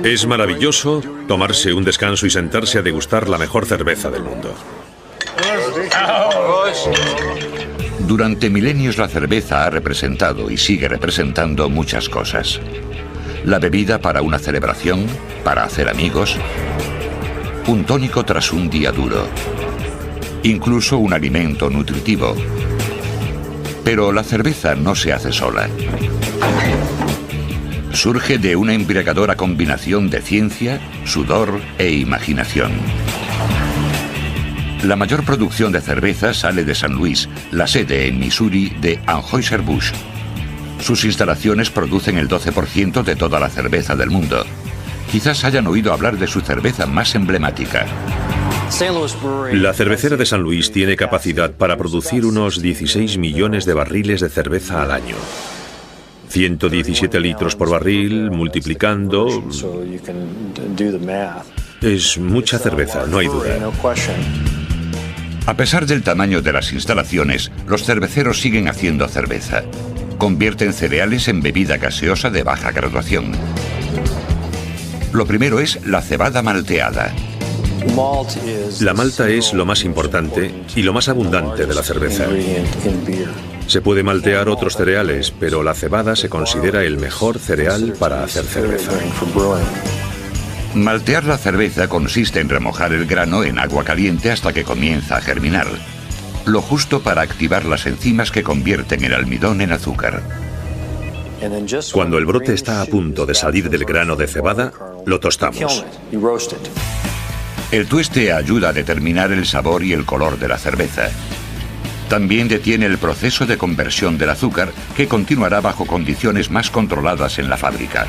Es maravilloso tomarse un descanso y sentarse a degustar la mejor cerveza del mundo. Durante milenios la cerveza ha representado y sigue representando muchas cosas. La bebida para una celebración, para hacer amigos, un tónico tras un día duro, incluso un alimento nutritivo. Pero la cerveza no se hace sola. Surge de una embriagadora combinación de ciencia, sudor e imaginación. La mayor producción de cerveza sale de San Luis, la sede en Missouri de Anheuser-Busch. Sus instalaciones producen el 12% de toda la cerveza del mundo. Quizás hayan oído hablar de su cerveza más emblemática. La cervecera de San Luis tiene capacidad para producir unos 16 millones de barriles de cerveza al año. 117 litros por barril, multiplicando... Es mucha cerveza, no hay duda. A pesar del tamaño de las instalaciones, los cerveceros siguen haciendo cerveza. Convierten cereales en bebida gaseosa de baja graduación. Lo primero es la cebada malteada. La malta es lo más importante y lo más abundante de la cerveza. Se puede maltear otros cereales, pero la cebada se considera el mejor cereal para hacer cerveza. Maltear la cerveza consiste en remojar el grano en agua caliente hasta que comienza a germinar. Lo justo para activar las enzimas que convierten el almidón en azúcar. Cuando el brote está a punto de salir del grano de cebada, lo tostamos. El tueste ayuda a determinar el sabor y el color de la cerveza. También detiene el proceso de conversión del azúcar, que continuará bajo condiciones más controladas en la fábrica.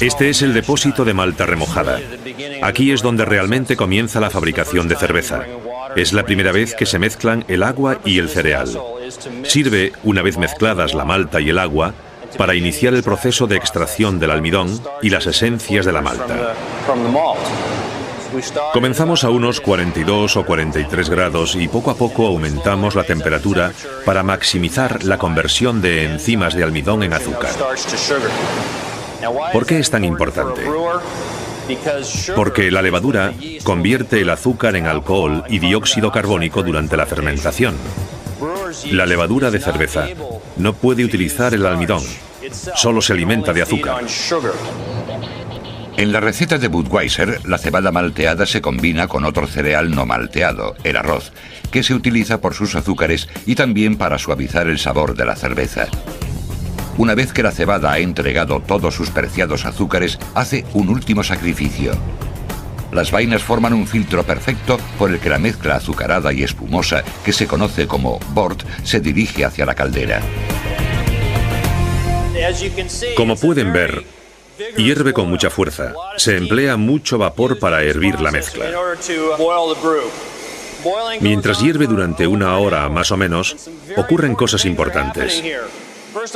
Este es el depósito de malta remojada. Aquí es donde realmente comienza la fabricación de cerveza. Es la primera vez que se mezclan el agua y el cereal. Sirve, una vez mezcladas la malta y el agua, para iniciar el proceso de extracción del almidón y las esencias de la malta. Comenzamos a unos 42 o 43 grados y poco a poco aumentamos la temperatura para maximizar la conversión de enzimas de almidón en azúcar. ¿Por qué es tan importante? Porque la levadura convierte el azúcar en alcohol y dióxido carbónico durante la fermentación. La levadura de cerveza no puede utilizar el almidón, solo se alimenta de azúcar. En la receta de Budweiser, la cebada malteada se combina con otro cereal no malteado, el arroz, que se utiliza por sus azúcares y también para suavizar el sabor de la cerveza. Una vez que la cebada ha entregado todos sus preciados azúcares, hace un último sacrificio. Las vainas forman un filtro perfecto por el que la mezcla azucarada y espumosa, que se conoce como bort, se dirige hacia la caldera. Como pueden ver, hierve con mucha fuerza. Se emplea mucho vapor para hervir la mezcla. Mientras hierve durante una hora más o menos, ocurren cosas importantes.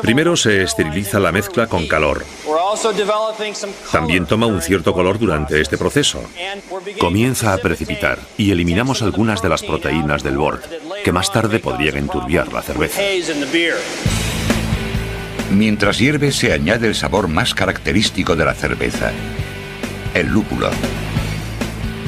Primero se esteriliza la mezcla con calor. También toma un cierto color durante este proceso. Comienza a precipitar y eliminamos algunas de las proteínas del bort, que más tarde podrían enturbiar la cerveza. Mientras hierve se añade el sabor más característico de la cerveza, el lúpulo.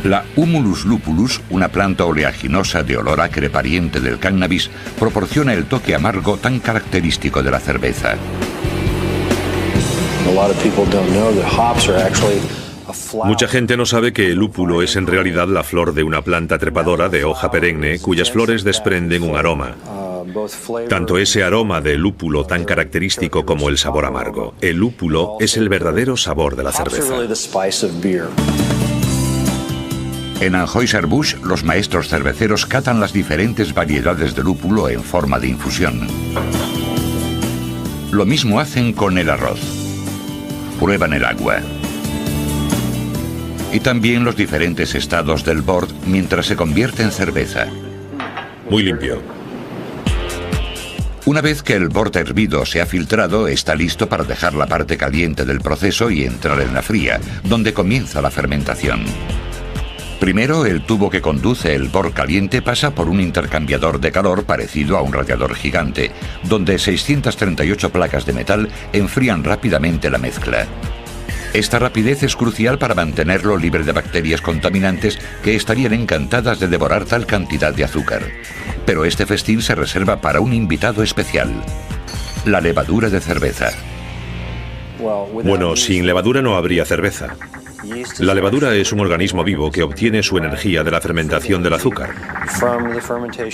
La Humulus lupulus, una planta oleaginosa de olor acre pariente del cannabis, proporciona el toque amargo tan característico de la cerveza. Mucha gente no sabe que el lúpulo es en realidad la flor de una planta trepadora de hoja perenne cuyas flores desprenden un aroma. Tanto ese aroma de lúpulo tan característico como el sabor amargo. El lúpulo es el verdadero sabor de la cerveza. En Anheuser-Busch, los maestros cerveceros catan las diferentes variedades de lúpulo en forma de infusión. Lo mismo hacen con el arroz. Prueban el agua. Y también los diferentes estados del bort mientras se convierte en cerveza. Muy limpio. Una vez que el bort hervido se ha filtrado, está listo para dejar la parte caliente del proceso y entrar en la fría, donde comienza la fermentación. Primero, el tubo que conduce el bort caliente pasa por un intercambiador de calor parecido a un radiador gigante, donde 638 placas de metal enfrían rápidamente la mezcla. Esta rapidez es crucial para mantenerlo libre de bacterias contaminantes que estarían encantadas de devorar tal cantidad de azúcar. Pero este festín se reserva para un invitado especial: la levadura de cerveza. Bueno, sin levadura no habría cerveza. La levadura es un organismo vivo que obtiene su energía de la fermentación del azúcar.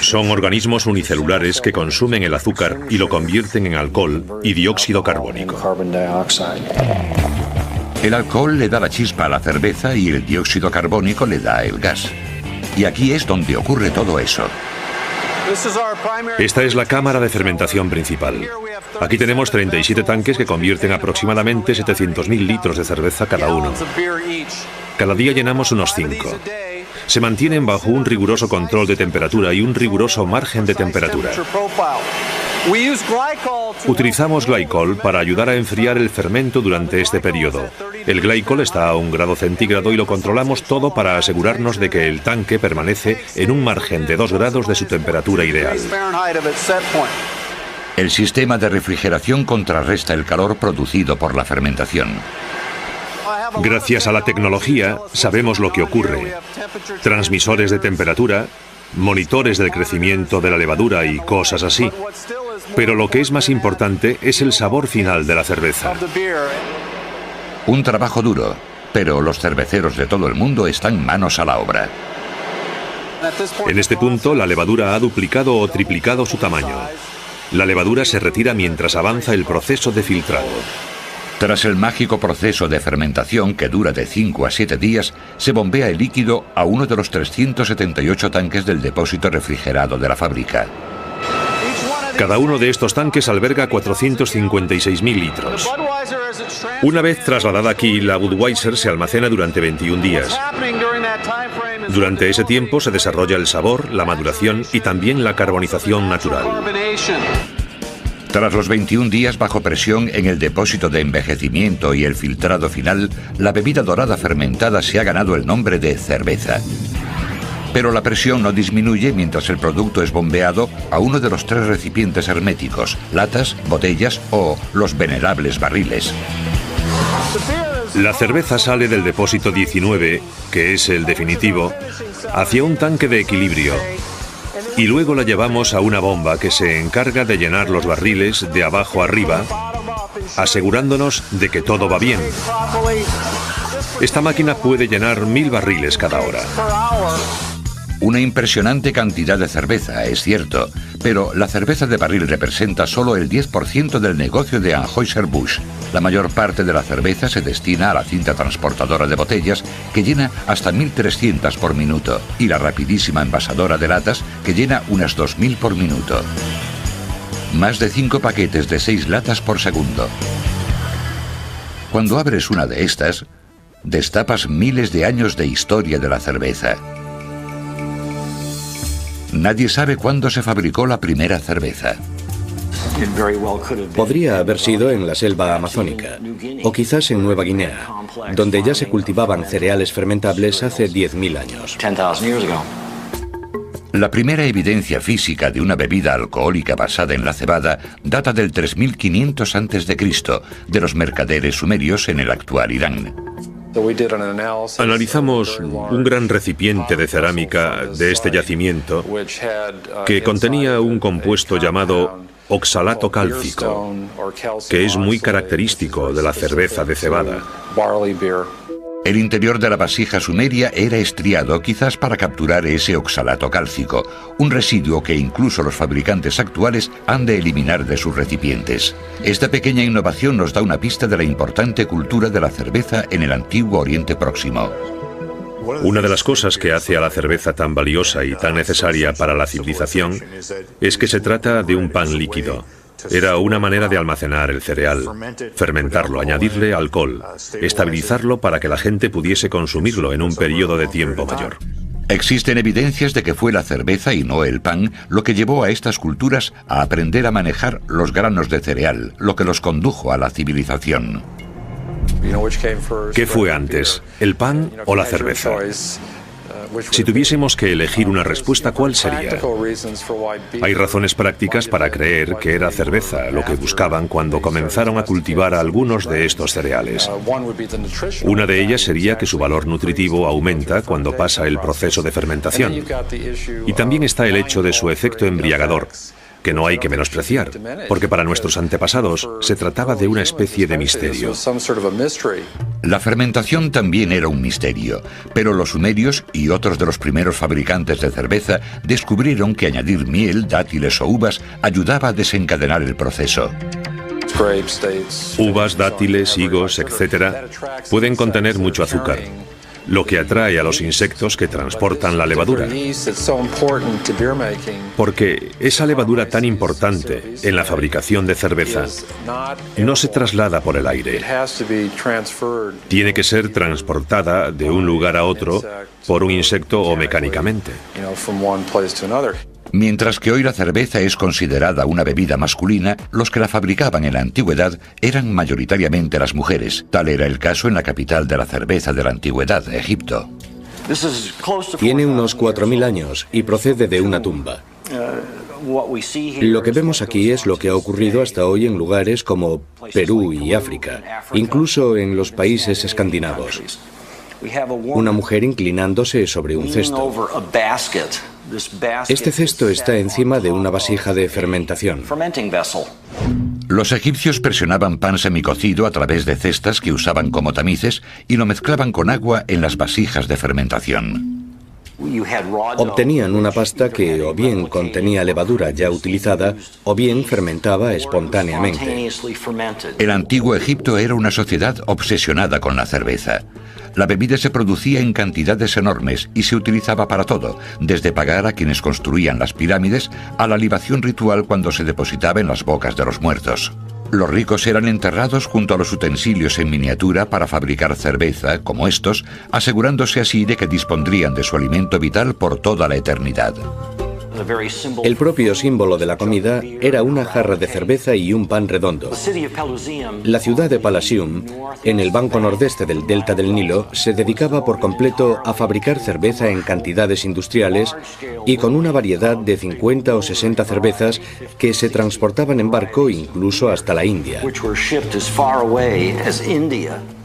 Son organismos unicelulares que consumen el azúcar y lo convierten en alcohol y dióxido carbónico. El alcohol le da la chispa a la cerveza y el dióxido carbónico le da el gas. Y aquí es donde ocurre todo eso. Esta es la cámara de fermentación principal. Aquí tenemos 37 tanques que convierten aproximadamente 700.000 litros de cerveza cada uno. Cada día llenamos unos 5. Se mantienen bajo un riguroso control de temperatura y un riguroso margen de temperatura. Utilizamos glicol para ayudar a enfriar el fermento durante este periodo. El glicol está a 1 grado centígrado y lo controlamos todo para asegurarnos de que el tanque permanece en un margen de 2 grados de su temperatura ideal. El sistema de refrigeración contrarresta el calor producido por la fermentación. Gracias a la tecnología, sabemos lo que ocurre. Transmisores de temperatura, monitores del crecimiento de la levadura y cosas así. Pero lo que es más importante es el sabor final de la cerveza. Un trabajo duro, pero los cerveceros de todo el mundo están manos a la obra. En este punto, la levadura ha duplicado o triplicado su tamaño. La levadura se retira mientras avanza el proceso de filtrado. Tras el mágico proceso de fermentación que dura de 5 a 7 días, se bombea el líquido a uno de los 378 tanques del depósito refrigerado de la fábrica. Cada uno de estos tanques alberga 456.000 litros. Una vez trasladada aquí, la Budweiser se almacena durante 21 días. Durante ese tiempo se desarrolla el sabor, la maduración y también la carbonización natural. Tras los 21 días bajo presión en el depósito de envejecimiento y el filtrado final, la bebida dorada fermentada se ha ganado el nombre de cerveza. Pero la presión no disminuye mientras el producto es bombeado a uno de los 3 recipientes herméticos: latas, botellas o los venerables barriles. La cerveza sale del depósito 19, que es el definitivo, hacia un tanque de equilibrio. Y luego la llevamos a una bomba que se encarga de llenar los barriles de abajo arriba, asegurándonos de que todo va bien. Esta máquina puede llenar 1000 barriles cada hora. Una impresionante cantidad de cerveza, es cierto, pero la cerveza de barril representa solo el 10% del negocio de Anheuser-Busch. La mayor parte de la cerveza se destina a la cinta transportadora de botellas, que llena hasta 1.300 por minuto, y la rapidísima envasadora de latas, que llena unas 2.000 por minuto. Más de 5 paquetes de 6 latas por segundo. Cuando abres una de estas, destapas miles de años de historia de la cerveza. Nadie sabe cuándo se fabricó la primera cerveza. Podría haber sido en la selva amazónica, o quizás en Nueva Guinea, donde ya se cultivaban cereales fermentables hace 10.000 años. La primera evidencia física de una bebida alcohólica basada en la cebada data del 3500 a.C., de los mercaderes sumerios en el actual Irán. Analizamos un gran recipiente de cerámica de este yacimiento que contenía un compuesto llamado oxalato cálcico, que es muy característico de la cerveza de cebada. El interior de la vasija sumeria era estriado, quizás para capturar ese oxalato cálcico, un residuo que incluso los fabricantes actuales han de eliminar de sus recipientes. Esta pequeña innovación nos da una pista de la importante cultura de la cerveza en el antiguo Oriente Próximo. Una de las cosas que hace a la cerveza tan valiosa y tan necesaria para la civilización es que se trata de un pan líquido. Era una manera de almacenar el cereal, fermentarlo, añadirle alcohol, estabilizarlo para que la gente pudiese consumirlo en un periodo de tiempo mayor. Existen evidencias de que fue la cerveza y no el pan lo que llevó a estas culturas a aprender a manejar los granos de cereal, lo que los condujo a la civilización. ¿Qué fue antes, el pan o la cerveza? Si tuviésemos que elegir una respuesta, ¿cuál sería? Hay razones prácticas para creer que era cerveza lo que buscaban cuando comenzaron a cultivar algunos de estos cereales. Una de ellas sería que su valor nutritivo aumenta cuando pasa el proceso de fermentación. Y también está el hecho de su efecto embriagador, que no hay que menospreciar, porque para nuestros antepasados se trataba de una especie de misterio. La fermentación también era un misterio, pero los sumerios y otros de los primeros fabricantes de cerveza descubrieron que añadir miel, dátiles o uvas ayudaba a desencadenar el proceso. Uvas, dátiles, higos, etc., pueden contener mucho azúcar, lo que atrae a los insectos que transportan la levadura. Porque esa levadura tan importante en la fabricación de cerveza no se traslada por el aire. Tiene que ser transportada de un lugar a otro por un insecto o mecánicamente. Mientras que hoy la cerveza es considerada una bebida masculina, los que la fabricaban en la antigüedad eran mayoritariamente las mujeres. Tal era el caso en la capital de la cerveza de la antigüedad, Egipto. Tiene unos 4.000 años y procede de una tumba. Lo que vemos aquí es lo que ha ocurrido hasta hoy en lugares como Perú y África, incluso en los países escandinavos. Una mujer inclinándose sobre un cesto. Este cesto está encima de una vasija de fermentación. Los egipcios presionaban pan semicocido a través de cestas que usaban como tamices y lo mezclaban con agua en las vasijas de fermentación. Obtenían una pasta que o bien contenía levadura ya utilizada o bien fermentaba espontáneamente. El antiguo Egipto era una sociedad obsesionada con la cerveza. La bebida se producía en cantidades enormes y se utilizaba para todo, desde pagar a quienes construían las pirámides a la libación ritual cuando se depositaba en las bocas de los muertos. Los ricos eran enterrados junto a los utensilios en miniatura para fabricar cerveza, como estos, asegurándose así de que dispondrían de su alimento vital por toda la eternidad. El propio símbolo de la comida era una jarra de cerveza y un pan redondo. La ciudad de Palasium, en el banco nordeste del delta del Nilo, se dedicaba por completo a fabricar cerveza en cantidades industriales y con una variedad de 50 o 60 cervezas que se transportaban en barco incluso hasta la India.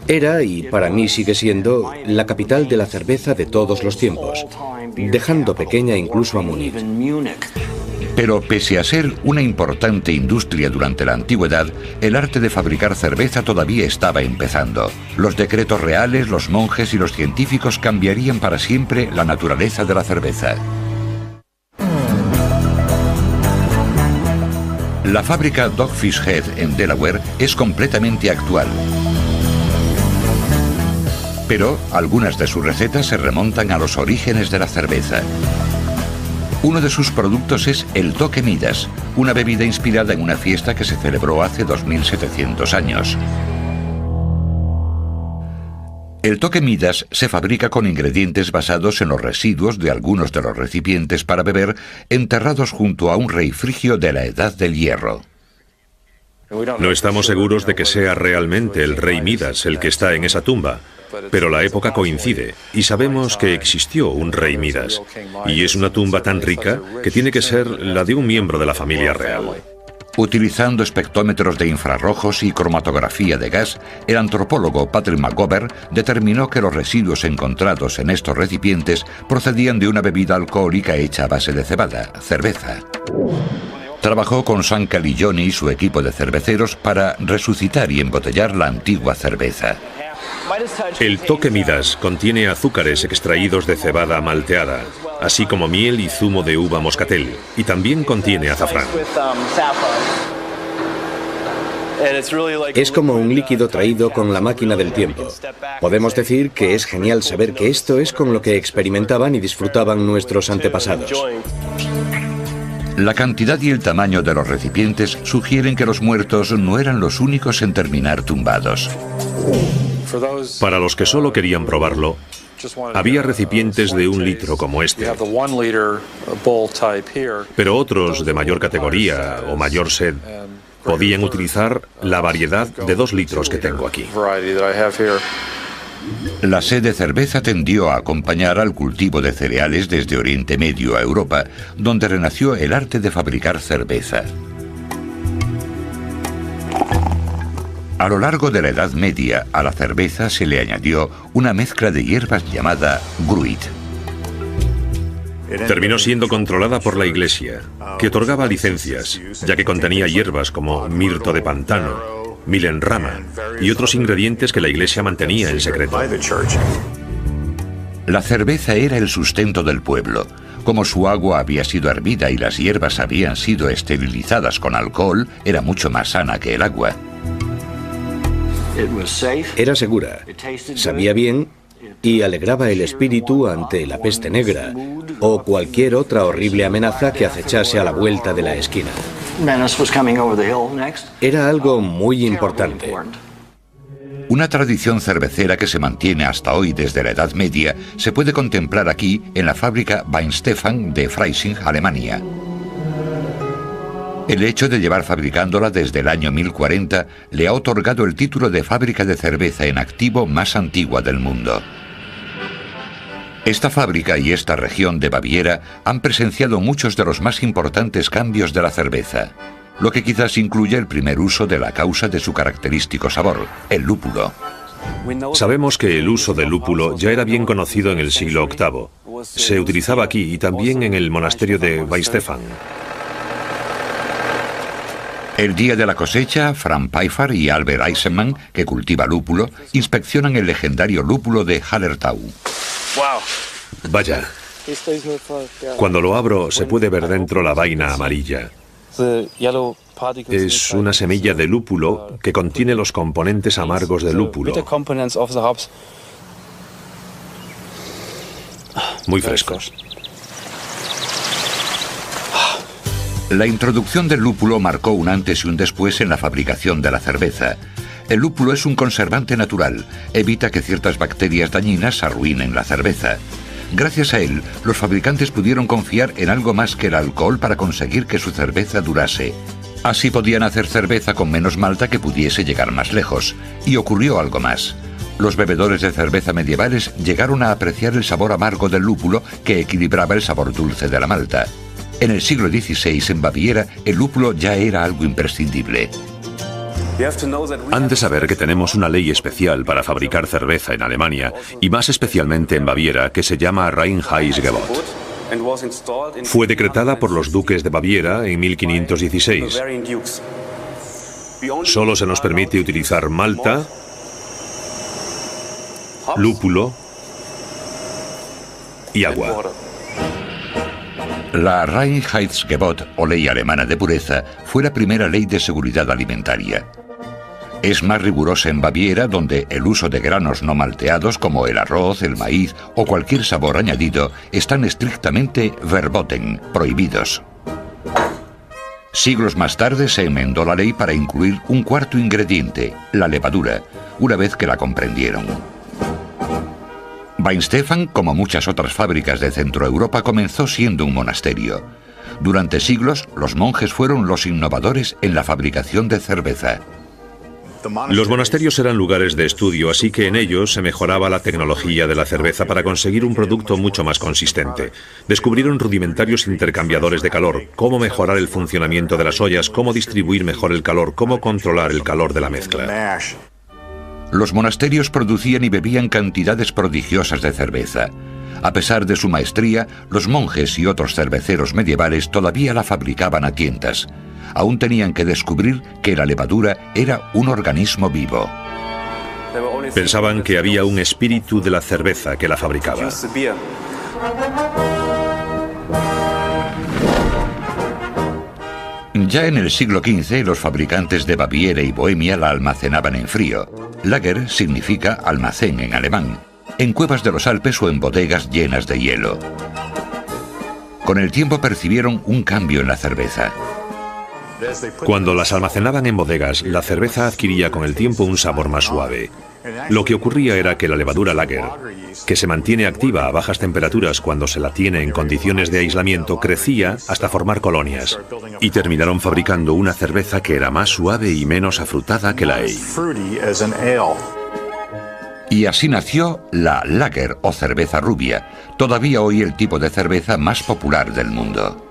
Era, y para mí sigue siendo, la capital de la cerveza de todos los tiempos, dejando pequeña incluso a Múnich. Pero pese a ser una importante industria durante la antigüedad, el arte de fabricar cerveza todavía estaba empezando. Los decretos reales, los monjes y los científicos cambiarían para siempre la naturaleza de la cerveza. La fábrica Dogfish Head en Delaware es completamente actual. Pero algunas de sus recetas se remontan a los orígenes de la cerveza. Uno de sus productos es el toque Midas, una bebida inspirada en una fiesta que se celebró hace 2700 años. El toque Midas se fabrica con ingredientes basados en los residuos de algunos de los recipientes para beber enterrados junto a un rey frigio de la Edad del Hierro. No estamos seguros de que sea realmente el rey Midas el que está en esa tumba, pero la época coincide y sabemos que existió un rey Midas, y es una tumba tan rica que tiene que ser la de un miembro de la familia real. Utilizando espectrómetros de infrarrojos y cromatografía de gas, el antropólogo Patrick McGovern determinó que los residuos encontrados en estos recipientes procedían de una bebida alcohólica hecha a base de cebada, cerveza. Trabajó con Sam Caligione y su equipo de cerveceros para resucitar y embotellar la antigua cerveza. El toque Midas contiene azúcares extraídos de cebada malteada, así como miel y zumo de uva moscatel, y también contiene azafrán. Es como un líquido traído con la máquina del tiempo. Podemos decir que es genial saber que esto es con lo que experimentaban y disfrutaban nuestros antepasados. La cantidad y el tamaño de los recipientes sugieren que los muertos no eran los únicos en terminar tumbados. Para los que solo querían probarlo, Había recipientes de 1 litro como este, pero otros de mayor categoría o mayor sed podían utilizar la variedad de 2 litros que tengo aquí. La sed de cerveza tendió a acompañar al cultivo de cereales desde Oriente Medio a Europa, donde renació el arte de fabricar cerveza. A lo largo de la Edad Media, a la cerveza se le añadió una mezcla de hierbas llamada gruit. Terminó siendo controlada por la Iglesia, que otorgaba licencias, ya que contenía hierbas como mirto de pantano, milenrama y otros ingredientes que la Iglesia mantenía en secreto. La cerveza era el sustento del pueblo. Como su agua había sido hervida y las hierbas habían sido esterilizadas con alcohol, era mucho más sana que el agua. Era segura, sabía bien y alegraba el espíritu ante la peste negra o cualquier otra horrible amenaza que acechase a la vuelta de la esquina. Era algo muy importante. Una tradición cervecera que se mantiene hasta hoy desde la Edad Media se puede contemplar aquí en la fábrica Weihenstephan de Freising, Alemania. El hecho de llevar fabricándola desde el año 1040 le ha otorgado el título de fábrica de cerveza en activo más antigua del mundo. Esta fábrica y esta región de Baviera han presenciado muchos de los más importantes cambios de la cerveza, lo que quizás incluye el primer uso de la causa de su característico sabor, el lúpulo. Sabemos que el uso del lúpulo ya era bien conocido en el siglo VIII. Se utilizaba aquí y también en el monasterio de Weihenstephan. El día de la cosecha, Franz Pfeiffer y Albert Eisenmann, que cultiva lúpulo, inspeccionan el legendario lúpulo de Hallertau. Vaya, cuando lo abro se puede ver dentro la vaina amarilla. Es una semilla de lúpulo que contiene los componentes amargos del lúpulo. Muy frescos. La introducción del lúpulo marcó un antes y un después en la fabricación de la cerveza. El lúpulo es un conservante natural, evita que ciertas bacterias dañinas arruinen la cerveza. Gracias a él, los fabricantes pudieron confiar en algo más que el alcohol para conseguir que su cerveza durase. Así podían hacer cerveza con menos malta que pudiese llegar más lejos. Y ocurrió algo más. Los bebedores de cerveza medievales llegaron a apreciar el sabor amargo del lúpulo que equilibraba el sabor dulce de la malta. En el siglo XVI, en Baviera, el lúpulo ya era algo imprescindible. Han de saber que tenemos una ley especial para fabricar cerveza en Alemania, y más especialmente en Baviera, que se llama Reinheitsgebot. Fue decretada por los duques de Baviera en 1516. Solo se nos permite utilizar malta, lúpulo y agua. La Reinheitsgebot, o ley alemana de pureza, fue la primera ley de seguridad alimentaria. Es más rigurosa en Baviera, donde el uso de granos no malteados como el arroz, el maíz o cualquier sabor añadido están estrictamente verboten, prohibidos. Siglos más tarde se enmendó la ley para incluir un cuarto ingrediente, la levadura, una vez que la comprendieron. Weihenstephan, como muchas otras fábricas de Centroeuropa, comenzó siendo un monasterio. Durante siglos, los monjes fueron los innovadores en la fabricación de cerveza. Los monasterios eran lugares de estudio, así que en ellos se mejoraba la tecnología de la cerveza para conseguir un producto mucho más consistente. Descubrieron rudimentarios intercambiadores de calor, cómo mejorar el funcionamiento de las ollas, cómo distribuir mejor el calor, cómo controlar el calor de la mezcla. Los monasterios producían y bebían cantidades prodigiosas de cerveza. A pesar de su maestría, los monjes y otros cerveceros medievales todavía la fabricaban a tientas. Aún tenían que descubrir que la levadura era un organismo vivo. Pensaban que había un espíritu de la cerveza que la fabricaba. Ya en el siglo XV, los fabricantes de Baviera y Bohemia la almacenaban en frío. Lager significa almacén en alemán, en cuevas de los Alpes o en bodegas llenas de hielo. Con el tiempo percibieron un cambio en la cerveza. Cuando las almacenaban en bodegas, la cerveza adquiría con el tiempo un sabor más suave. Lo que ocurría era que la levadura lager, que se mantiene activa a bajas temperaturas cuando se la tiene en condiciones de aislamiento, crecía hasta formar colonias. Y terminaron fabricando una cerveza que era más suave y menos afrutada que la ale. Y así nació la lager o cerveza rubia, todavía hoy el tipo de cerveza más popular del mundo.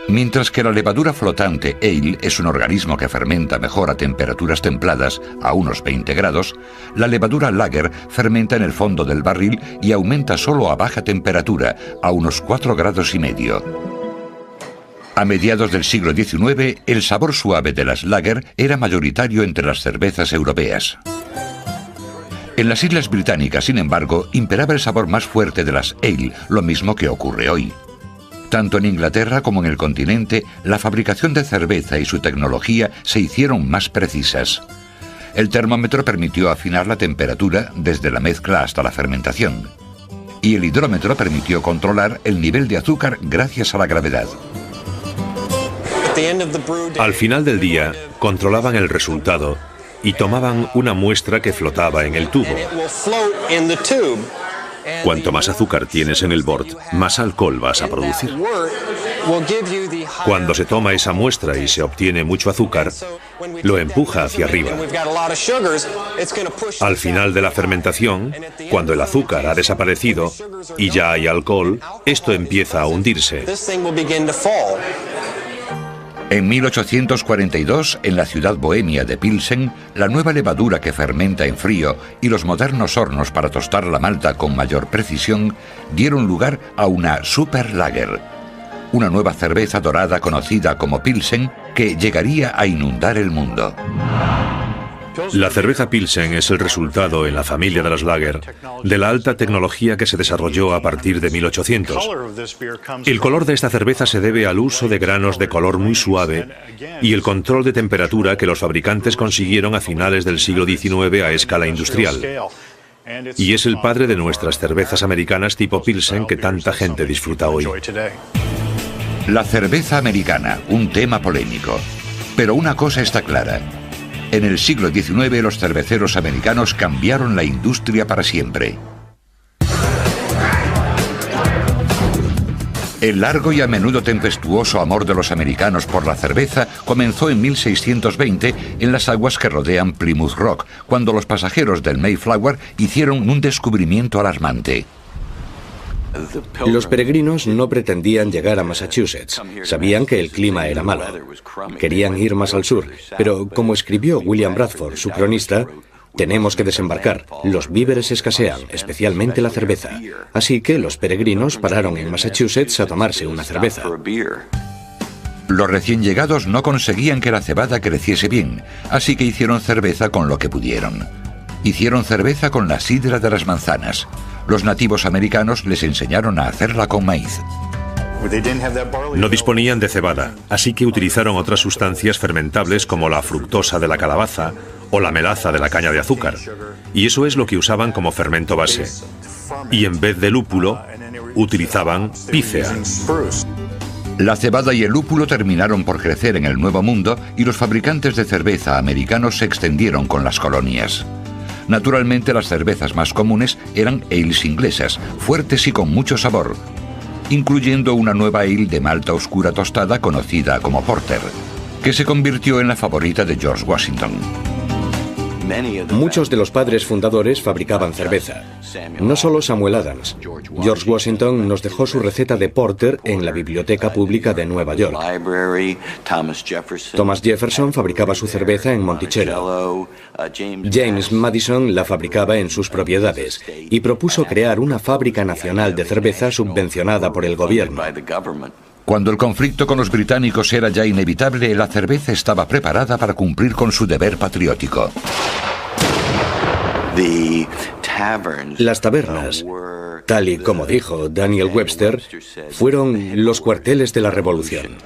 Mientras que la levadura flotante ale es un organismo que fermenta mejor a temperaturas templadas, a unos 20 grados, la levadura lager fermenta en el fondo del barril y aumenta solo a baja temperatura, a unos 4,5 grados. A mediados del siglo XIX, el sabor suave de las lager era mayoritario entre las cervezas europeas. En las Islas Británicas, sin embargo, imperaba el sabor más fuerte de las ale, lo mismo que ocurre hoy. Tanto en Inglaterra como en el continente, la fabricación de cerveza y su tecnología se hicieron más precisas. El termómetro permitió afinar la temperatura desde la mezcla hasta la fermentación. Y el hidrómetro permitió controlar el nivel de azúcar gracias a la gravedad. Al final del día, controlaban el resultado y tomaban una muestra que flotaba en el tubo. Cuanto más azúcar tienes en el bord, más alcohol vas a producir. Cuando se toma esa muestra y se obtiene mucho azúcar, lo empuja hacia arriba. Al final de la fermentación, cuando el azúcar ha desaparecido y ya hay alcohol, esto empieza a hundirse. En 1842, en la ciudad bohemia de Pilsen, la nueva levadura que fermenta en frío y los modernos hornos para tostar la malta con mayor precisión dieron lugar a una Super Lager, una nueva cerveza dorada conocida como Pilsen que llegaría a inundar el mundo. La cerveza Pilsen es el resultado en la familia de las lager de la alta tecnología que se desarrolló a partir de 1800. El color de esta cerveza se debe al uso de granos de color muy suave y el control de temperatura que los fabricantes consiguieron a finales del siglo XIX a escala industrial. Y es el padre de nuestras cervezas americanas tipo Pilsen que tanta gente disfruta hoy. La cerveza americana, un tema polémico. Pero una cosa está clara. En el siglo XIX los cerveceros americanos cambiaron la industria para siempre. El largo y a menudo tempestuoso amor de los americanos por la cerveza comenzó en 1620 en las aguas que rodean Plymouth Rock, cuando los pasajeros del Mayflower hicieron un descubrimiento alarmante. Los peregrinos no pretendían llegar a Massachusetts. Sabían que el clima era malo. Querían ir más al sur, pero como escribió William Bradford, su cronista, tenemos que desembarcar. Los víveres escasean, especialmente la cerveza. Así que los peregrinos pararon en Massachusetts a tomarse una cerveza. Los recién llegados no conseguían que la cebada creciese bien, así que hicieron cerveza con lo que pudieron. Hicieron cerveza con la sidra de las manzanas. Los nativos americanos les enseñaron a hacerla con maíz. No disponían de cebada, así que utilizaron otras sustancias fermentables como la fructosa de la calabaza o la melaza de la caña de azúcar. Y eso es lo que usaban como fermento base. Y en vez de lúpulo, utilizaban pícea. La cebada y el lúpulo terminaron por crecer en el Nuevo Mundo y los fabricantes de cerveza americanos se extendieron con las colonias. Naturalmente, las cervezas más comunes eran ales inglesas, fuertes y con mucho sabor, incluyendo una nueva ale de malta oscura tostada conocida como porter, que se convirtió en la favorita de George Washington. Muchos de los padres fundadores fabricaban cerveza. No solo Samuel Adams. George Washington nos dejó su receta de porter en la Biblioteca Pública de Nueva York. Thomas Jefferson fabricaba su cerveza en Monticello. James Madison la fabricaba en sus propiedades y propuso crear una fábrica nacional de cerveza subvencionada por el gobierno. Cuando el conflicto con los británicos era ya inevitable, la cerveza estaba preparada para cumplir con su deber patriótico. Las tabernas, tal y como dijo Daniel Webster, fueron los cuarteles de la revolución.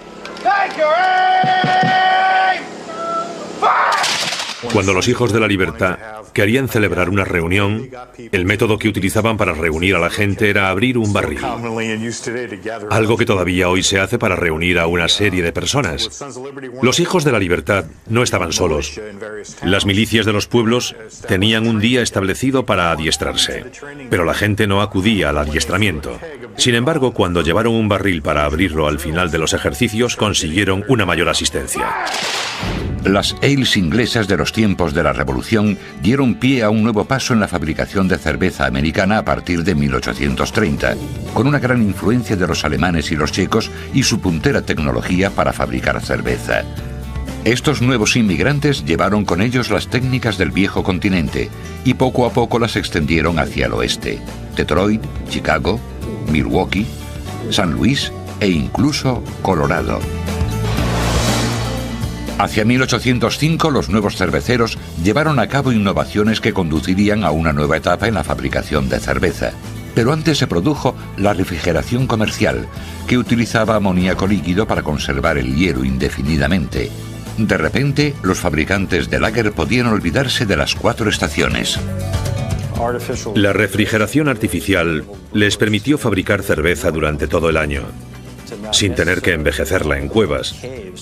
Cuando los hijos de la libertad querían celebrar una reunión, el método que utilizaban para reunir a la gente era abrir un barril. Algo que todavía hoy se hace para reunir a una serie de personas. Los hijos de la libertad no estaban solos. Las milicias de los pueblos tenían un día establecido para adiestrarse, pero la gente no acudía al adiestramiento. Sin embargo, cuando llevaron un barril para abrirlo al final de los ejercicios, consiguieron una mayor asistencia. Las ales inglesas de los tiempos de la Revolución dieron pie a un nuevo paso en la fabricación de cerveza americana a partir de 1830, con una gran influencia de los alemanes y los checos y su puntera tecnología para fabricar cerveza. Estos nuevos inmigrantes llevaron con ellos las técnicas del viejo continente y poco a poco las extendieron hacia el oeste: Detroit, Chicago, Milwaukee, San Luis e incluso Colorado. Hacia 1805 los nuevos cerveceros llevaron a cabo innovaciones que conducirían a una nueva etapa en la fabricación de cerveza. Pero antes se produjo la refrigeración comercial, que utilizaba amoníaco líquido para conservar el hielo indefinidamente. De repente, los fabricantes de lager podían olvidarse de las 4 estaciones. La refrigeración artificial les permitió fabricar cerveza durante todo el año, sin tener que envejecerla en cuevas,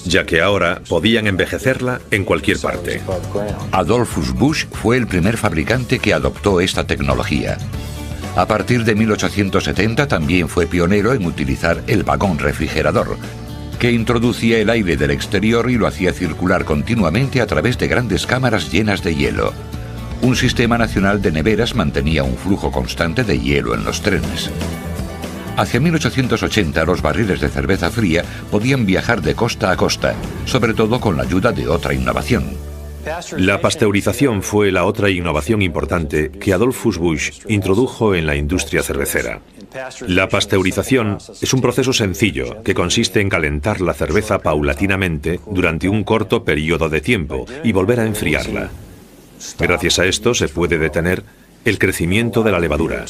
ya que ahora podían envejecerla en cualquier parte. Adolphus Busch fue el primer fabricante que adoptó esta tecnología. A partir de 1870 también fue pionero en utilizar el vagón refrigerador, que introducía el aire del exterior y lo hacía circular continuamente a través de grandes cámaras llenas de hielo. Un sistema nacional de neveras mantenía un flujo constante de hielo en los trenes. Hacia 1880 los barriles de cerveza fría podían viajar de costa a costa, sobre todo con la ayuda de otra innovación. La pasteurización fue la otra innovación importante que Adolphus Busch introdujo en la industria cervecera. La pasteurización es un proceso sencillo que consiste en calentar la cerveza paulatinamente durante un corto periodo de tiempo y volver a enfriarla. Gracias a esto se puede detener el crecimiento de la levadura,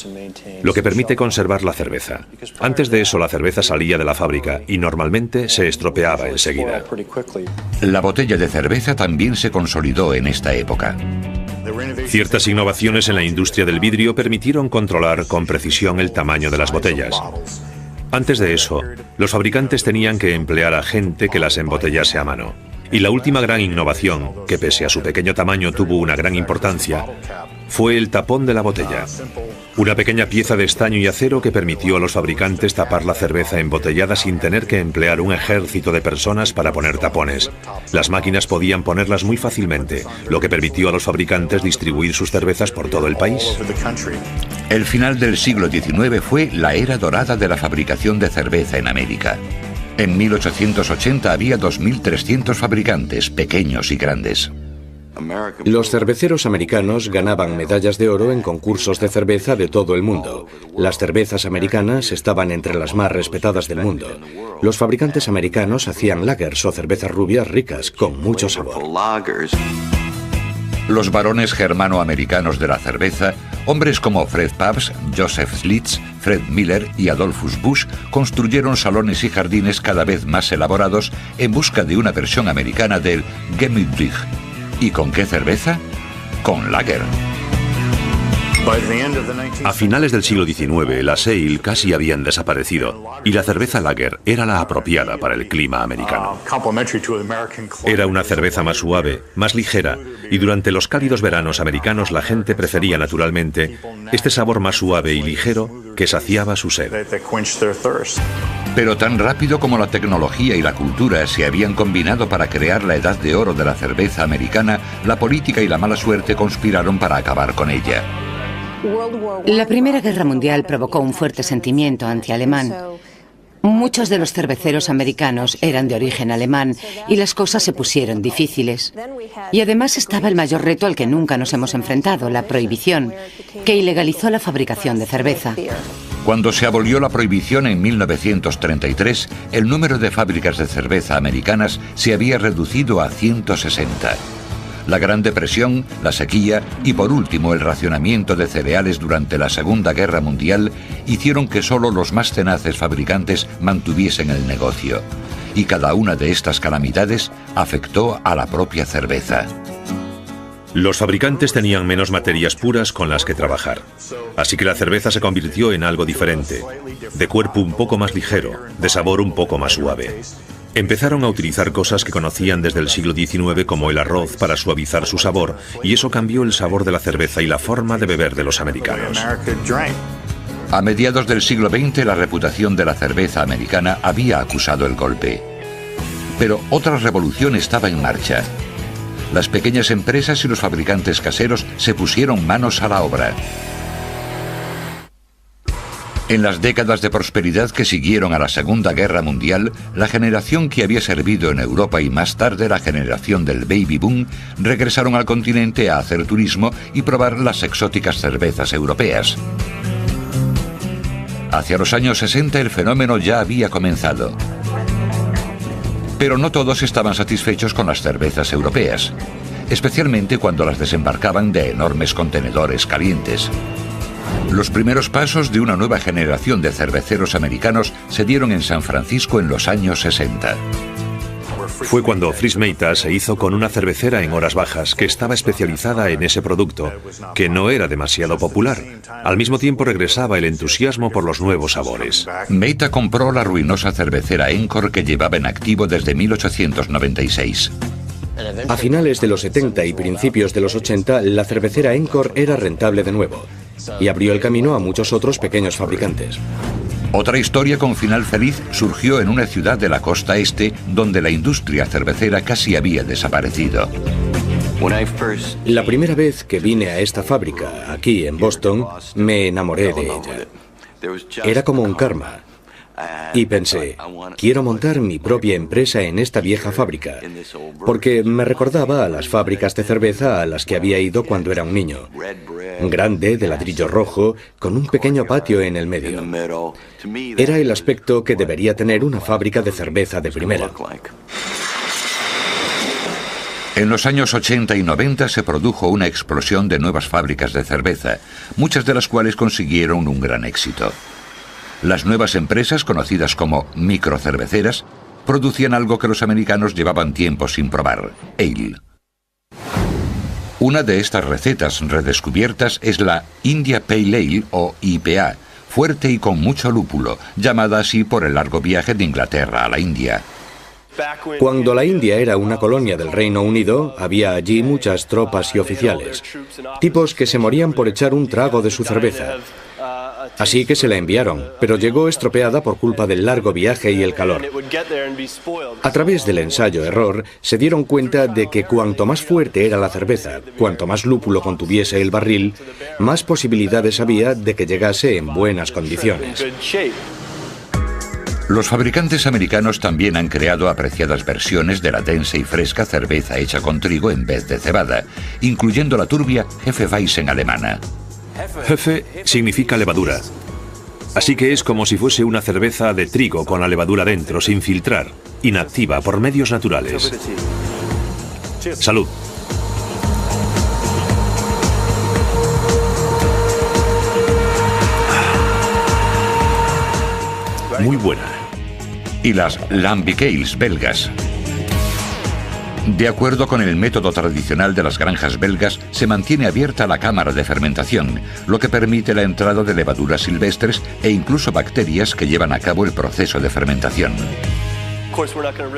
lo que permite conservar la cerveza. Antes de eso, la cerveza salía de la fábrica y normalmente se estropeaba enseguida. La botella de cerveza también se consolidó en esta época. Ciertas innovaciones en la industria del vidrio permitieron controlar con precisión el tamaño de las botellas. Antes de eso, los fabricantes tenían que emplear a gente que las embotellase a mano. Y la última gran innovación, que pese a su pequeño tamaño tuvo una gran importancia, fue el tapón de la botella. Una pequeña pieza de estaño y acero que permitió a los fabricantes tapar la cerveza embotellada sin tener que emplear un ejército de personas para poner tapones. Las máquinas podían ponerlas muy fácilmente, lo que permitió a los fabricantes distribuir sus cervezas por todo el país. El final del siglo XIX fue la era dorada de la fabricación de cerveza en América. En 1880 había 2.300 fabricantes, pequeños y grandes. Los cerveceros americanos ganaban medallas de oro en concursos de cerveza de todo el mundo. Las cervezas americanas estaban entre las más respetadas del mundo. Los fabricantes americanos hacían lagers o cervezas rubias ricas, con mucho sabor. Los varones germano-americanos de la cerveza, hombres como Fred Pabst, Joseph Schlitz, Fred Miller y Adolphus Busch, construyeron salones y jardines cada vez más elaborados en busca de una versión americana del Gemütlich. ¿Y con qué cerveza? Con lager. A finales del siglo XIX, las ale casi habían desaparecido y la cerveza lager era la apropiada para el clima americano. Era una cerveza más suave, más ligera, y durante los cálidos veranos americanos la gente prefería naturalmente este sabor más suave y ligero que saciaba su sed. Pero tan rápido como la tecnología y la cultura se habían combinado para crear la edad de oro de la cerveza americana, la política y la mala suerte conspiraron para acabar con ella. La Primera Guerra Mundial provocó un fuerte sentimiento antialemán. Muchos de los cerveceros americanos eran de origen alemán y las cosas se pusieron difíciles. Y además estaba el mayor reto al que nunca nos hemos enfrentado, la prohibición, que ilegalizó la fabricación de cerveza. Cuando se abolió la prohibición en 1933, el número de fábricas de cerveza americanas se había reducido a 160. La Gran Depresión, la sequía y por último el racionamiento de cereales durante la Segunda Guerra Mundial hicieron que solo los más tenaces fabricantes mantuviesen el negocio. Y cada una de estas calamidades afectó a la propia cerveza. Los fabricantes tenían menos materias puras con las que trabajar, así que la cerveza se convirtió en algo diferente, de cuerpo un poco más ligero, de sabor un poco más suave. Empezaron a utilizar cosas que conocían desde el siglo XIX como el arroz para suavizar su sabor, y eso cambió el sabor de la cerveza y la forma de beber de los americanos. A mediados del siglo XX, la reputación de la cerveza americana había acusado el golpe. Pero otra revolución estaba en marcha. Las pequeñas empresas y los fabricantes caseros se pusieron manos a la obra. En las décadas de prosperidad que siguieron a la Segunda Guerra Mundial, la generación que había servido en Europa y más tarde la generación del Baby Boom regresaron al continente a hacer turismo y probar las exóticas cervezas europeas. Hacia los años 60 el fenómeno ya había comenzado. Pero no todos estaban satisfechos con las cervezas europeas, especialmente cuando las desembarcaban de enormes contenedores calientes. Los primeros pasos de una nueva generación de cerveceros americanos se dieron en San Francisco en los años 60. Fue cuando Fritz Meinta se hizo con una cervecera en horas bajas que estaba especializada en ese producto, que no era demasiado popular. Al mismo tiempo regresaba el entusiasmo por los nuevos sabores. Meinta compró la ruinosa cervecera Encore que llevaba en activo desde 1896. A finales de los 70 y principios de los 80, la cervecera Encore era rentable de nuevo y abrió el camino a muchos otros pequeños fabricantes. Otra historia con final feliz surgió en una ciudad de la costa este donde la industria cervecera casi había desaparecido. La primera vez que vine a esta fábrica, aquí en Boston, me enamoré de ella. Era como un karma. Y pensé, quiero montar mi propia empresa en esta vieja fábrica, porque me recordaba a las fábricas de cerveza a las que había ido cuando era un niño. Grande, de ladrillo rojo, con un pequeño patio en el medio. Era el aspecto que debería tener una fábrica de cerveza de primera. En los años 80 y 90 se produjo una explosión de nuevas fábricas de cerveza, muchas de las cuales consiguieron un gran éxito. Las nuevas empresas, conocidas como microcerveceras, producían algo que los americanos llevaban tiempo sin probar: ale. Una de estas recetas redescubiertas es la India Pale Ale o IPA, fuerte y con mucho lúpulo, llamada así por el largo viaje de Inglaterra a la India. Cuando la India era una colonia del Reino Unido, había allí muchas tropas y oficiales, tipos que se morían por echar un trago de su cerveza. Así que se la enviaron, pero llegó estropeada por culpa del largo viaje y el calor. A través del ensayo-error, se dieron cuenta de que cuanto más fuerte era la cerveza, cuanto más lúpulo contuviese el barril, más posibilidades había de que llegase en buenas condiciones. Los fabricantes americanos también han creado apreciadas versiones de la densa y fresca cerveza hecha con trigo en vez de cebada, incluyendo la turbia Hefeweizen alemana. Hefe significa levadura, así que es como si fuese una cerveza de trigo con la levadura dentro, sin filtrar, inactiva, por medios naturales. Salud. Muy buena. Y las Lambic Ales belgas. De acuerdo con el método tradicional de las granjas belgas, se mantiene abierta la cámara de fermentación, lo que permite la entrada de levaduras silvestres e incluso bacterias que llevan a cabo el proceso de fermentación.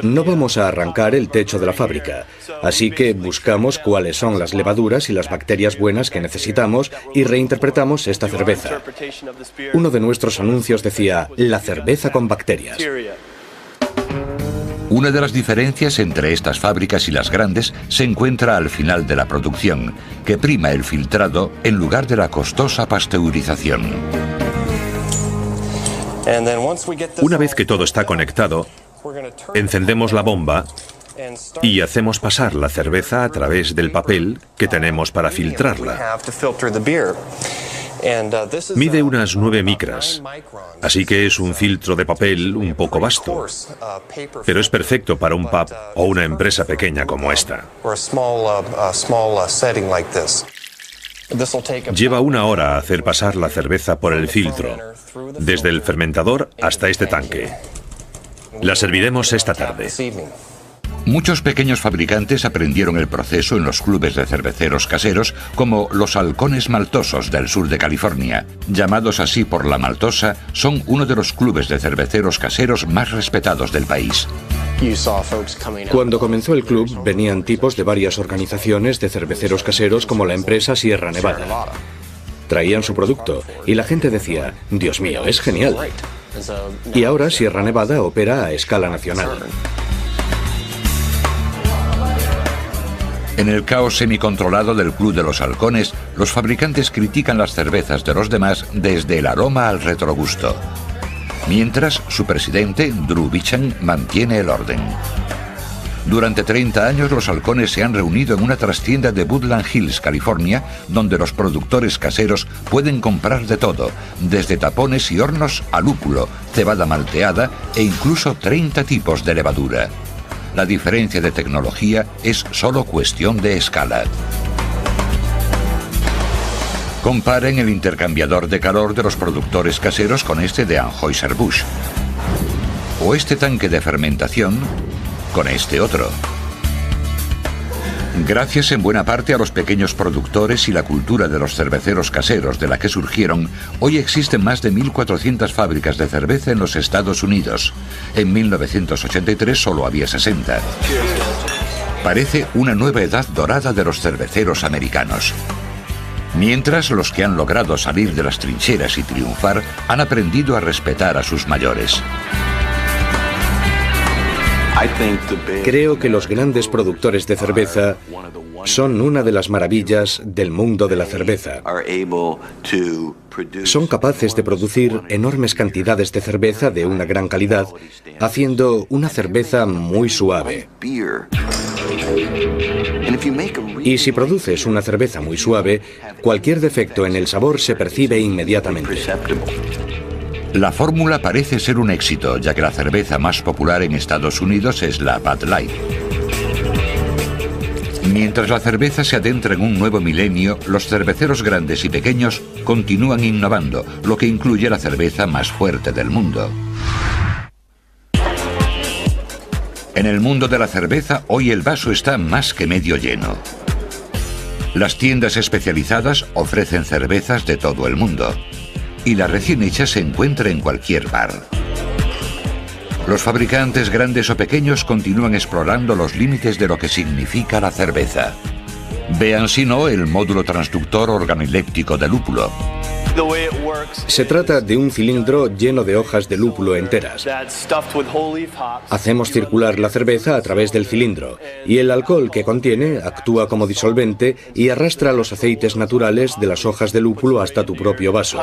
No vamos a arrancar el techo de la fábrica, así que buscamos cuáles son las levaduras y las bacterias buenas que necesitamos y reinterpretamos esta cerveza. Uno de nuestros anuncios decía, la cerveza con bacterias. Una de las diferencias entre estas fábricas y las grandes se encuentra al final de la producción, que prima el filtrado en lugar de la costosa pasteurización. Una vez que todo está conectado, encendemos la bomba y hacemos pasar la cerveza a través del papel que tenemos para filtrarla. Mide unas 9 micras, así que es un filtro de papel un poco vasto, pero es perfecto para un pub o una empresa pequeña como esta. Lleva 1 hora hacer pasar la cerveza por el filtro, desde el fermentador hasta este tanque. La serviremos esta tarde. Muchos pequeños fabricantes aprendieron el proceso en los clubes de cerveceros caseros, como los Halcones Maltosos del sur de California. Llamados así por la maltosa, son uno de los clubes de cerveceros caseros más respetados del país. Cuando comenzó el club, venían tipos de varias organizaciones de cerveceros caseros como la empresa Sierra Nevada. Traían su producto y la gente decía, Dios mío, es genial. Y ahora Sierra Nevada opera a escala nacional. En el caos semicontrolado del Club de los Halcones, los fabricantes critican las cervezas de los demás desde el aroma al retrogusto. Mientras, su presidente, Drew Beecham, mantiene el orden. Durante 30 años, los halcones se han reunido en una trastienda de Woodland Hills, California, donde los productores caseros pueden comprar de todo, desde tapones y hornos a lúpulo, cebada malteada e incluso 30 tipos de levadura. La diferencia de tecnología es solo cuestión de escala. Comparen el intercambiador de calor de los productores caseros con este de Anheuser-Busch. O este tanque de fermentación con este otro. Gracias en buena parte a los pequeños productores y la cultura de los cerveceros caseros de la que surgieron, hoy existen más de 1.400 fábricas de cerveza en los Estados Unidos. En 1983 solo había 60. Parece una nueva edad dorada de los cerveceros americanos. Mientras, los que han logrado salir de las trincheras y triunfar han aprendido a respetar a sus mayores. Creo que los grandes productores de cerveza son una de las maravillas del mundo de la cerveza. Son capaces de producir enormes cantidades de cerveza de una gran calidad, haciendo una cerveza muy suave. Y si produces una cerveza muy suave, cualquier defecto en el sabor se percibe inmediatamente. La fórmula parece ser un éxito, ya que la cerveza más popular en Estados Unidos es la Bud Light. Mientras la cerveza se adentra en un nuevo milenio, los cerveceros grandes y pequeños continúan innovando, lo que incluye la cerveza más fuerte del mundo. En el mundo de la cerveza, hoy el vaso está más que medio lleno. Las tiendas especializadas ofrecen cervezas de todo el mundo. Y la recién hecha se encuentra en cualquier bar. Los fabricantes grandes o pequeños continúan explorando los límites de lo que significa la cerveza. Vean si no el módulo transductor organoléptico de lúpulo. Se trata de un cilindro lleno de hojas de lúpulo enteras. Hacemos circular la cerveza a través del cilindro y el alcohol que contiene actúa como disolvente y arrastra los aceites naturales de las hojas de lúpulo hasta tu propio vaso.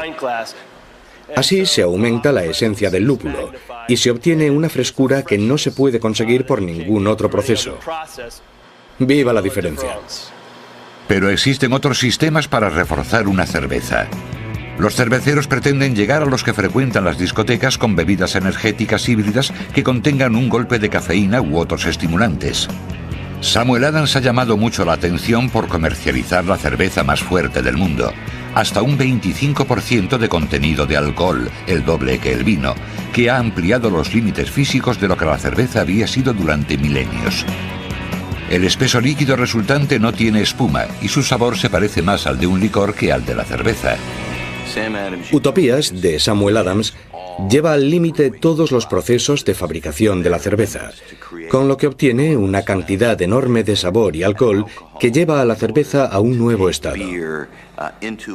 Así se aumenta la esencia del lúpulo y se obtiene una frescura que no se puede conseguir por ningún otro proceso. ¡Viva la diferencia! Pero existen otros sistemas para reforzar una cerveza. Los cerveceros pretenden llegar a los que frecuentan las discotecas con bebidas energéticas híbridas que contengan un golpe de cafeína u otros estimulantes. Samuel Adams ha llamado mucho la atención por comercializar la cerveza más fuerte del mundo, hasta un 25% de contenido de alcohol, el doble que el vino, que ha ampliado los límites físicos de lo que la cerveza había sido durante milenios. El espeso líquido resultante no tiene espuma y su sabor se parece más al de un licor que al de la cerveza. Utopías, de Samuel Adams, lleva al límite todos los procesos de fabricación de la cerveza, con lo que obtiene una cantidad enorme de sabor y alcohol que lleva a la cerveza a un nuevo estado.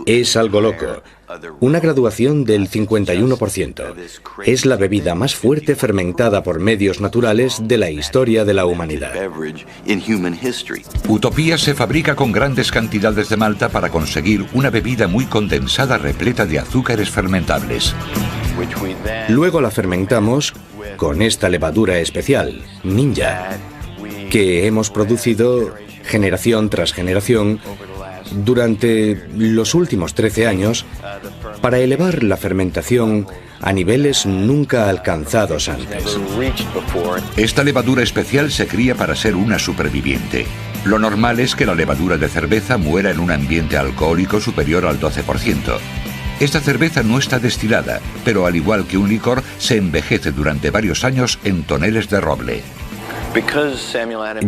Es algo loco. Una graduación del 51%. Es la bebida más fuerte fermentada por medios naturales de la historia de la humanidad. Utopía se fabrica con grandes cantidades de malta para conseguir una bebida muy condensada repleta de azúcares fermentables. Luego la fermentamos con esta levadura especial, Ninja, que hemos producido generación tras generación durante los últimos 13 años para elevar la fermentación a niveles nunca alcanzados antes. Esta levadura especial se cría para ser una superviviente. Lo normal es que la levadura de cerveza muera en un ambiente alcohólico superior al 12%. Esta cerveza no está destilada, pero al igual que un licor, se envejece durante varios años en toneles de roble.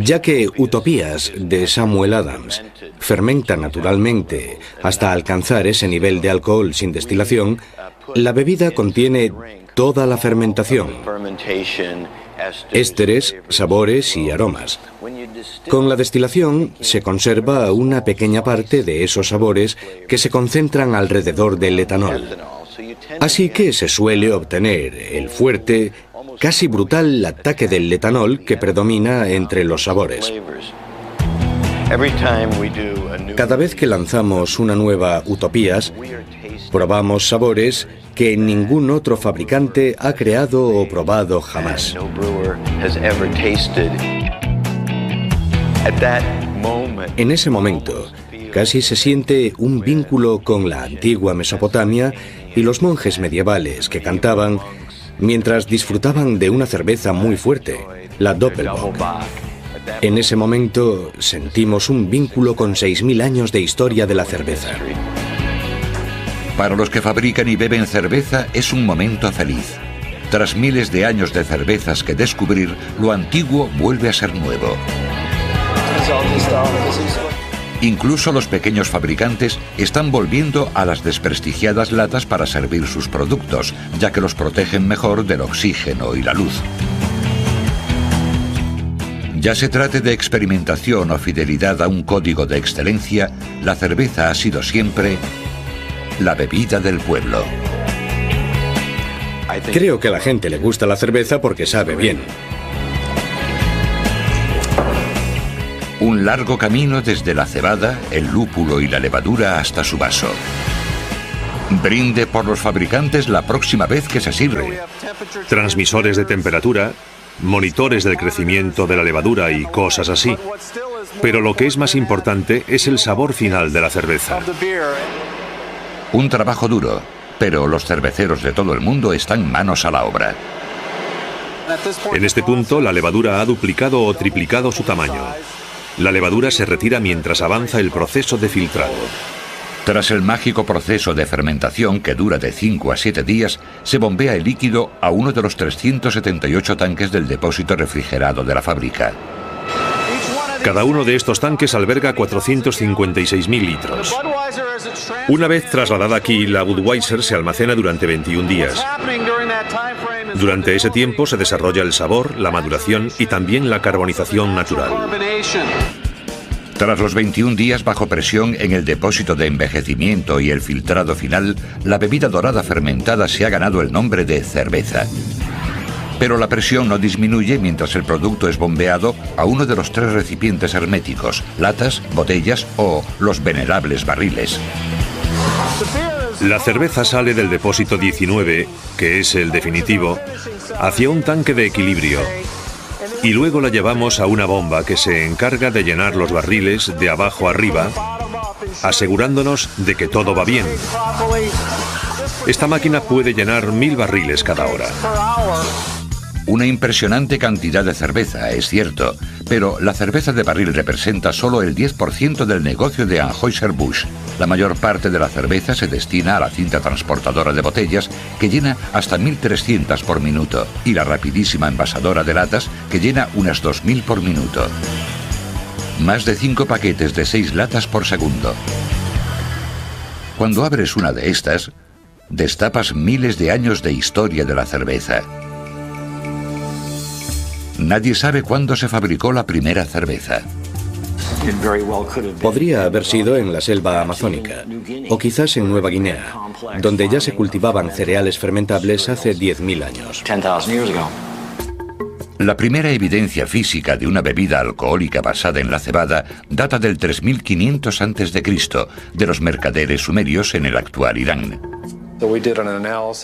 Ya que Utopías de Samuel Adams fermenta naturalmente hasta alcanzar ese nivel de alcohol sin destilación, la bebida contiene toda la fermentación: ésteres, sabores y aromas. Con la destilación se conserva una pequeña parte de esos sabores que se concentran alrededor del etanol. Así que se suele obtener el fuerte, casi brutal ataque del etanol que predomina entre los sabores. Cada vez que lanzamos una nueva Utopías, probamos sabores que ningún otro fabricante ha creado o probado jamás. En ese momento, casi se siente un vínculo con la antigua Mesopotamia y los monjes medievales que cantaban mientras disfrutaban de una cerveza muy fuerte, la Doppelbock. En ese momento sentimos un vínculo con 6.000 años de historia de la cerveza. Para los que fabrican y beben cerveza es un momento feliz. Tras miles de años de cervezas que descubrir, lo antiguo vuelve a ser nuevo. Incluso los pequeños fabricantes están volviendo a las desprestigiadas latas para servir sus productos, ya que los protegen mejor del oxígeno y la luz. Ya se trate de experimentación o fidelidad a un código de excelencia, la cerveza ha sido siempre la bebida del pueblo. Creo que a la gente le gusta la cerveza porque sabe bien. Un largo camino desde la cebada, el lúpulo y la levadura hasta su vaso. Brinde por los fabricantes la próxima vez que se sirve. Transmisores de temperatura, monitores del crecimiento de la levadura y cosas así. Pero lo que es más importante es el sabor final de la cerveza. Un trabajo duro, pero los cerveceros de todo el mundo están manos a la obra. En este punto, la levadura ha duplicado o triplicado su tamaño. La levadura se retira mientras avanza el proceso de filtrado. Tras el mágico proceso de fermentación que dura de 5 a 7 días, se bombea el líquido a uno de los 378 tanques del depósito refrigerado de la fábrica. Cada uno de estos tanques alberga 456.000 litros. Una vez trasladada aquí, la Budweiser se almacena durante 21 días. Durante ese tiempo se desarrolla el sabor, la maduración y también la carbonización natural. Tras los 21 días bajo presión en el depósito de envejecimiento y el filtrado final, la bebida dorada fermentada se ha ganado el nombre de cerveza. Pero la presión no disminuye mientras el producto es bombeado a uno de los 3 recipientes herméticos: latas, botellas o los venerables barriles. La cerveza sale del depósito 19, que es el definitivo, hacia un tanque de equilibrio. Y luego la llevamos a una bomba que se encarga de llenar los barriles de abajo arriba, asegurándonos de que todo va bien. Esta máquina puede llenar 1000 barriles cada hora. Una impresionante cantidad de cerveza, es cierto, pero la cerveza de barril representa solo el 10% del negocio de Anheuser-Busch. La mayor parte de la cerveza se destina a la cinta transportadora de botellas, que llena hasta 1.300 por minuto, y la rapidísima envasadora de latas, que llena unas 2.000 por minuto. Más de 5 paquetes de 6 latas por segundo. Cuando abres una de estas, destapas miles de años de historia de la cerveza. Nadie sabe cuándo se fabricó la primera cerveza. Podría haber sido en la selva amazónica, o quizás en Nueva Guinea, donde ya se cultivaban cereales fermentables hace 10.000 años. La primera evidencia física de una bebida alcohólica basada en la cebada data del 3500 a.C., de los mercaderes sumerios en el actual Irán.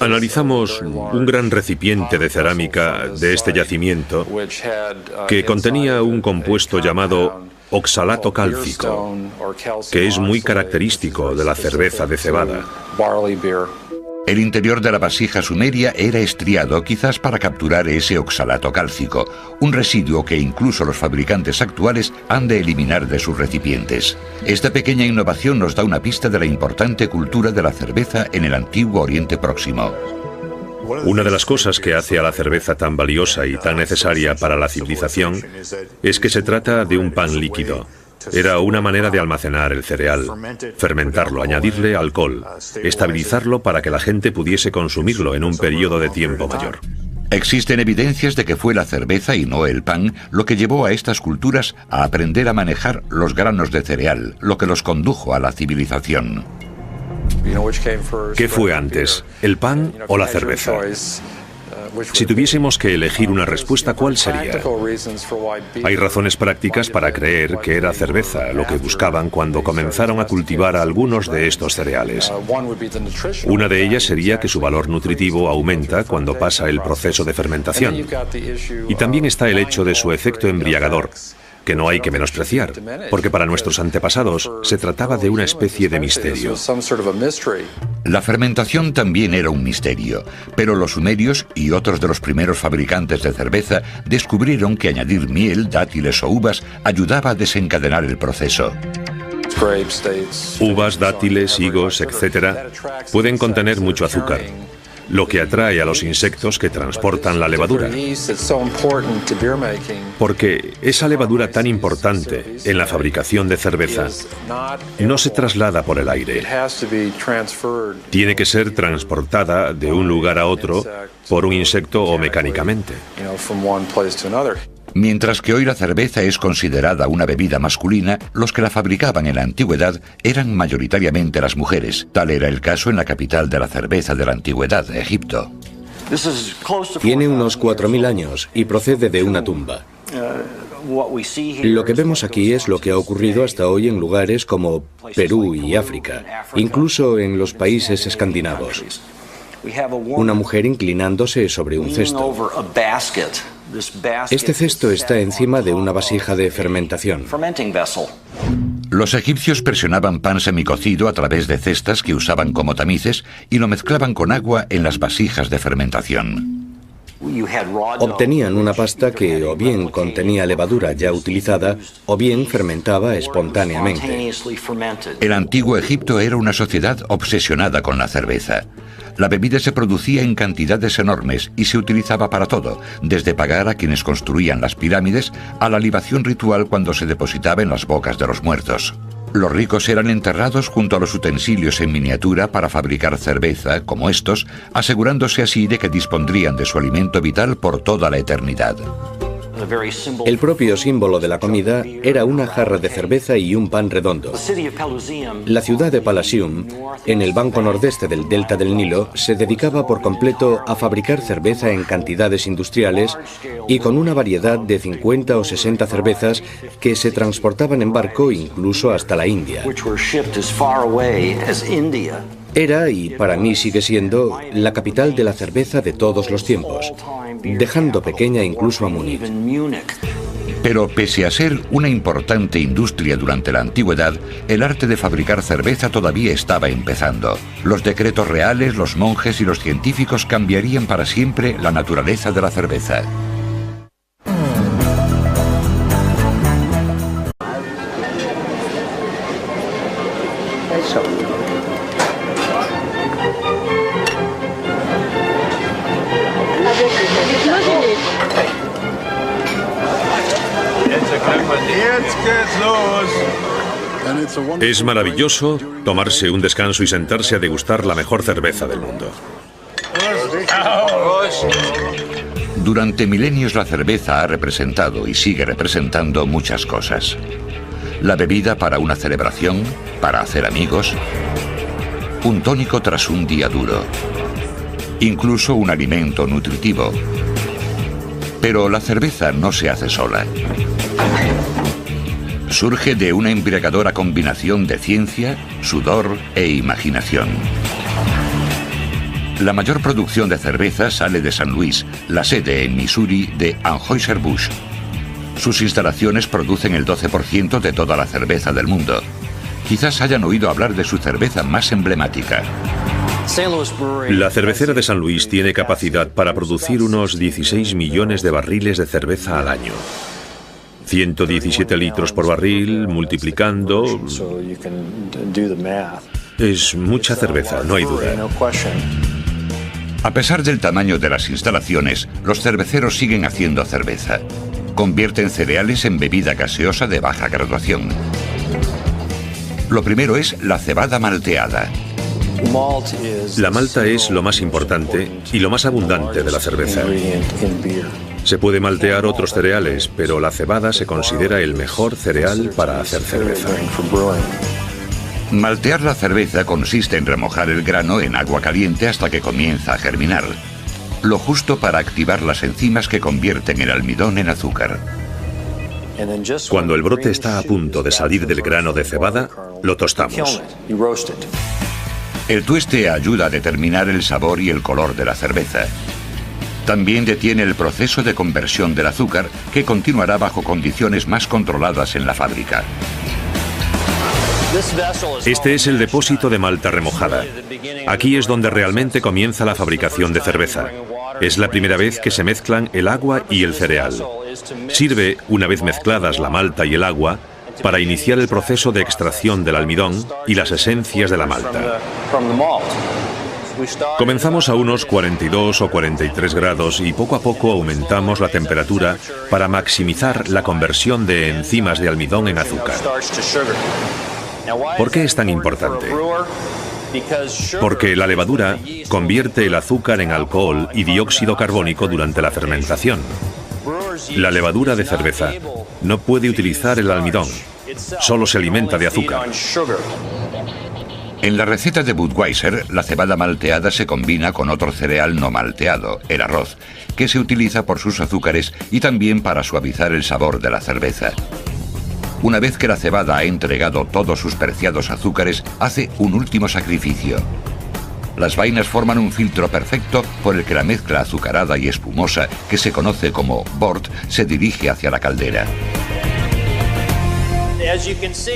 Analizamos un gran recipiente de cerámica de este yacimiento que contenía un compuesto llamado oxalato cálcico, que es muy característico de la cerveza de cebada. El interior de la vasija sumeria era estriado, quizás para capturar ese oxalato cálcico, un residuo que incluso los fabricantes actuales han de eliminar de sus recipientes. Esta pequeña innovación nos da una pista de la importante cultura de la cerveza en el antiguo Oriente Próximo. Una de las cosas que hace a la cerveza tan valiosa y tan necesaria para la civilización es que se trata de un pan líquido. Era una manera de almacenar el cereal, fermentarlo, añadirle alcohol, estabilizarlo para que la gente pudiese consumirlo en un periodo de tiempo mayor. Existen evidencias de que fue la cerveza y no el pan lo que llevó a estas culturas a aprender a manejar los granos de cereal, lo que los condujo a la civilización. ¿Qué fue antes, el pan o la cerveza? Si tuviésemos que elegir una respuesta, ¿cuál sería? Hay razones prácticas para creer que era cerveza lo que buscaban cuando comenzaron a cultivar algunos de estos cereales. Una de ellas sería que su valor nutritivo aumenta cuando pasa el proceso de fermentación. Y también está el hecho de su efecto embriagador, que no hay que menospreciar, porque para nuestros antepasados se trataba de una especie de misterio. La fermentación también era un misterio, pero los sumerios y otros de los primeros fabricantes de cerveza descubrieron que añadir miel, dátiles o uvas ayudaba a desencadenar el proceso. Uvas, dátiles, higos, etc., pueden contener mucho azúcar, lo que atrae a los insectos que transportan la levadura. Porque esa levadura tan importante en la fabricación de cerveza no se traslada por el aire. Tiene que ser transportada de un lugar a otro por un insecto o mecánicamente. Mientras que hoy la cerveza es considerada una bebida masculina, los que la fabricaban en la antigüedad eran mayoritariamente las mujeres. Tal era el caso en la capital de la cerveza de la antigüedad, Egipto. Tiene unos 4.000 años y procede de una tumba. Lo que vemos aquí es lo que ha ocurrido hasta hoy en lugares como Perú y África, incluso en los países escandinavos. Una mujer inclinándose sobre un cesto. Este cesto está encima de una vasija de fermentación. Los egipcios presionaban pan semicocido a través de cestas que usaban como tamices y lo mezclaban con agua en las vasijas de fermentación. Obtenían una pasta que o bien contenía levadura ya utilizada o bien fermentaba espontáneamente. El antiguo Egipto era una sociedad obsesionada con la cerveza. La bebida se producía en cantidades enormes y se utilizaba para todo, desde pagar a quienes construían las pirámides a la libación ritual cuando se depositaba en las bocas de los muertos. Los ricos eran enterrados junto a los utensilios en miniatura para fabricar cerveza, como estos, asegurándose así de que dispondrían de su alimento vital por toda la eternidad. El propio símbolo de la comida era una jarra de cerveza y un pan redondo. La ciudad de Palasium, en el banco nordeste del delta del Nilo, se dedicaba por completo a fabricar cerveza en cantidades industriales y con una variedad de 50 o 60 cervezas que se transportaban en barco incluso hasta la India. Era, y para mí sigue siendo, la capital de la cerveza de todos los tiempos, dejando pequeña incluso a Múnich. Pero pese a ser una importante industria durante la antigüedad, el arte de fabricar cerveza todavía estaba empezando. Los decretos reales, los monjes y los científicos cambiarían para siempre la naturaleza de la cerveza. Es maravilloso tomarse un descanso y sentarse a degustar la mejor cerveza del mundo. Durante milenios la cerveza ha representado y sigue representando muchas cosas. La bebida para una celebración, para hacer amigos, un tónico tras un día duro, incluso un alimento nutritivo. Pero la cerveza no se hace sola. Surge de una embriagadora combinación de ciencia, sudor e imaginación. La mayor producción de cerveza sale de San Luis, la sede en Missouri de Anheuser-Busch. Sus instalaciones producen el 12% de toda la cerveza del mundo. Quizás hayan oído hablar de su cerveza más emblemática. La cervecera de San Luis tiene capacidad para producir unos 16 millones de barriles de cerveza al año. 117 litros por barril, multiplicando... Es mucha cerveza, no hay duda. A pesar del tamaño de las instalaciones, los cerveceros siguen haciendo cerveza. Convierten cereales en bebida gaseosa de baja graduación. Lo primero es la cebada malteada. La malta es lo más importante y lo más abundante de la cerveza. Se puede maltear otros cereales, pero la cebada se considera el mejor cereal para hacer cerveza. Maltear la cerveza consiste en remojar el grano en agua caliente hasta que comienza a germinar. Lo justo para activar las enzimas que convierten el almidón en azúcar. Cuando el brote está a punto de salir del grano de cebada, lo tostamos. El tueste ayuda a determinar el sabor y el color de la cerveza. También detiene el proceso de conversión del azúcar, que continuará bajo condiciones más controladas en la fábrica. Este es el depósito de malta remojada. Aquí es donde realmente comienza la fabricación de cerveza. Es la primera vez que se mezclan el agua y el cereal. Sirve, una vez mezcladas la malta y el agua, para iniciar el proceso de extracción del almidón y las esencias de la malta. Comenzamos a unos 42 o 43 grados y poco a poco aumentamos la temperatura para maximizar la conversión de enzimas de almidón en azúcar. ¿Por qué es tan importante? Porque la levadura convierte el azúcar en alcohol y dióxido carbónico durante la fermentación. La levadura de cerveza no puede utilizar el almidón, solo se alimenta de azúcar. En la receta de Budweiser, la cebada malteada se combina con otro cereal no malteado, el arroz, que se utiliza por sus azúcares y también para suavizar el sabor de la cerveza. Una vez que la cebada ha entregado todos sus preciados azúcares, hace un último sacrificio. Las vainas forman un filtro perfecto por el que la mezcla azucarada y espumosa, que se conoce como bort, se dirige hacia la caldera.